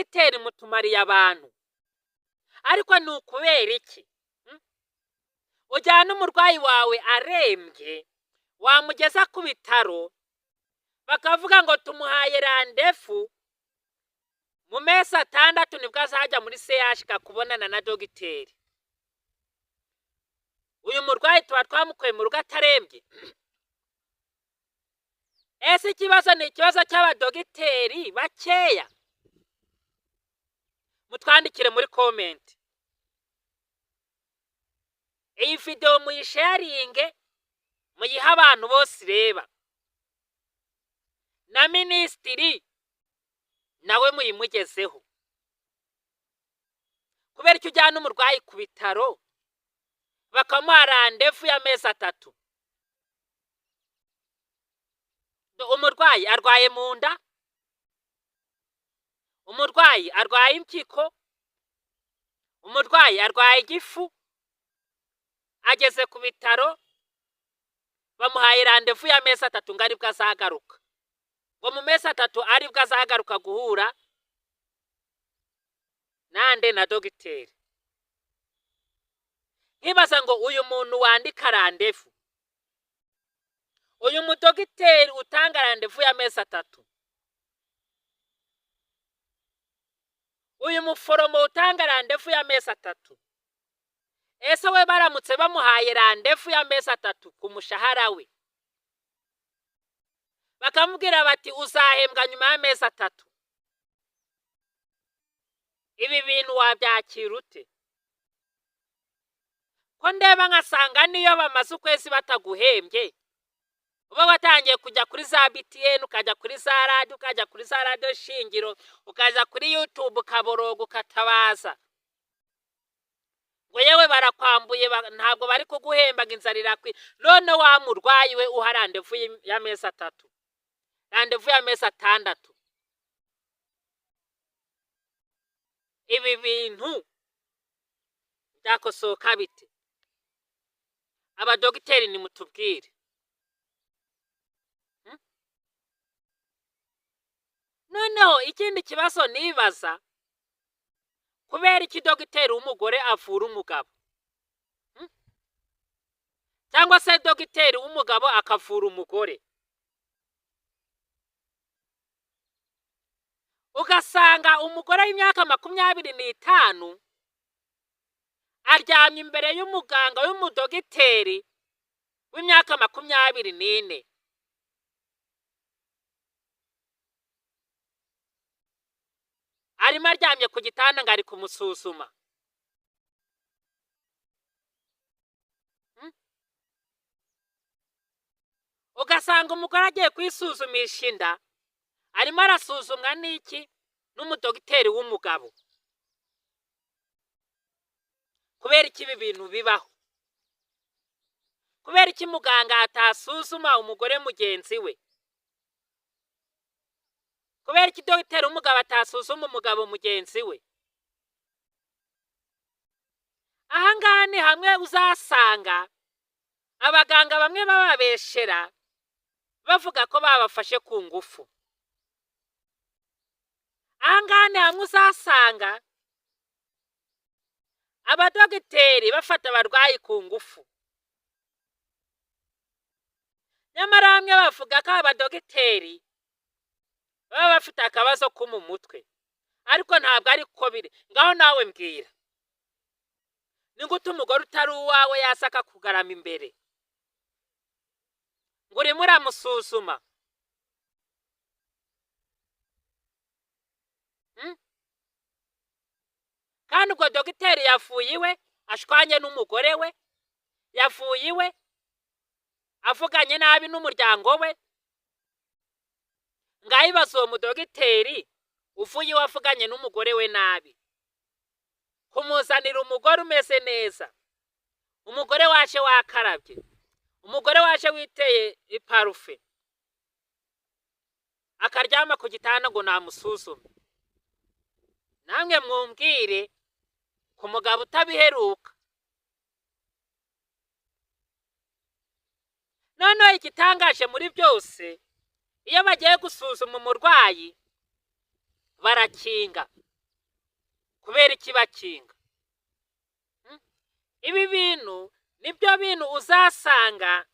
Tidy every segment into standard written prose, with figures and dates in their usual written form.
badogiteri mutumariye abantu, ariko ni ukubera iki? Ujyana umurwayi wawe arembye, wamugeza ku bitaro, bakavuga ngo tumuhaye randefu, mu mezi 6 nibwo azajya muri CHK kubonana na dogiteri. Uyu murwayi tuba twamukuye mu rugo atarembye? Ese ikibazo ni ikibazo cy'abadogiteri bakeya? Mutwandikire muri comment. Iyi video muyisharinge, muyiha abantu bose ireba. Na minisitiri nawe muyimugezeho. Kubera icyo ujyana umurwayi ku bitaro, bakamuha randevu y'amezi 3. Umurwayi arwaye mu nda, umurwayi arwaye impyiko, umurwayi arwaye igifu, ageze ku bitaro, bamuhaye randevu y'amezi 3 ngo aribwo azagaruka. Ngo mu mezi 3 aribwo azagaruka guhura nande na dogiteri. Nkibaza ngo uyu muntu wandika randevu, uyu mudogiteri utanga randevu y'amezi 3, uyu muforomo utanga randevu y'amezi 3, ese we baramutse bamuhaye randevu y'amezi 3 ku mushahara we, bakamubwira bati uzahembwa nyuma y'amezi 3, ibi bintu wabyakira ute? Ko ndeba nkasanga niyo bamaze ukwezi bataguhembye, uba watangiye kujya kuri za BTN, ukajya kuri za radio, ukajya kuri za radio Shingiro, ukajya kuri YouTube ukaboroga ukatabaza ngo yewe barakwambuye, ntabwo bari kuguhemba ngo inzara irakwi. None wa murwayi we uha randevu y'amezi 3, randevu y'amezi 6, ibi bintu byakosoka bite? Abadogiteri ni mutubwire. Noneho ikindi kibazo nibaza, kubera iki dogiteri w'umugore avura umugabo, cyangwa se dogiteri w'umugabo akavura umugore? Ugasanga umugore w'imyaka 25 aryamye imbere y'umuganga w'umudogiteri w'imyaka 24. Arimo aryamye ku gitanda ngo ari kumusuzuma. Ugasanga umugore agiye kwisuzumisha inda, arimo arasuzumwa n'iki? N'umudogiteri w'umugabo. Kubera iki ibi bintu bibaho? Kubera iki muganga atasuzuma umugore mugenzi we? Kubera iki dogiteri w'umugabo atasuzuma umugabo mugenzi we? Ahangaha ni hamwe uzasanga abaganga bamwe bababeshera, bavuga ko babafashe ku ngufu. Ahangaha ni hamwe uzasanga abadogiteri bafata abarwayi ku ngufu. Nyamara bamwe bavuga ko abadogiteri baba bafite akabazo ko mu mutwe, ariko ntabwo ari ko biri. Ngaho nawe mbwira, ni gute umugore utari uwawe yasaka kugarama imbere ngo urimo uramusuzuma? Kandi ubwo dogiteri yavuye iwe ashwanye n'umugore we, yavuye iwe avuganye nabi n'umuryango we. Ngayibaza uwo mudogiteri uvuye iwe avuganye n'umugore we nabi, kumuzanira umugore umeze neza, umugore waje wakarabye, umugore waje witeye iparufe, akaryama ku gitanda ngo namusuzume. Namwe mwumbwire ku mugabo utabiheruka. Noneho igitangaje muri byose, iyo bagiye gusuzuma umurwayi barakinga. kubera iki bakinga? Ibi bintu nibyo bintu uzasanga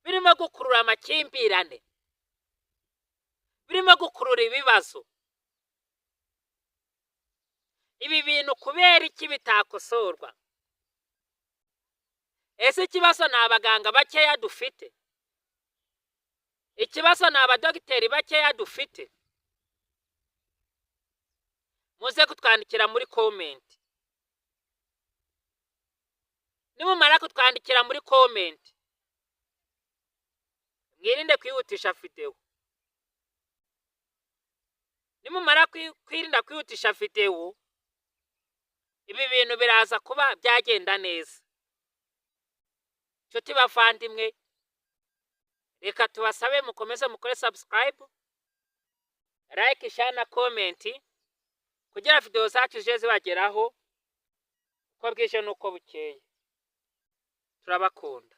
birimo gukurura amakimbirane, birimo gukurura ibibazo. Ibi bintu kubera iki bitakosorwa? Ese ikibazo ni abaganga bakeya dufite? Ikibazo ni abadogiteri bakeya dufite? Muze kutwandikira muri comment. Nimumara kutwandikira muri comment, mwirinde kwihutisha video. Nimumara kwirinda kwihutisha video, ibi bintu biraza kuba byagenda neza. Nshuti bavandimwe, reka tubasabe mukomeze mukore subscribe, like, share na comment kugira video zacu zije zibageraho uko bwije n'uko bukeye. Turabakunda.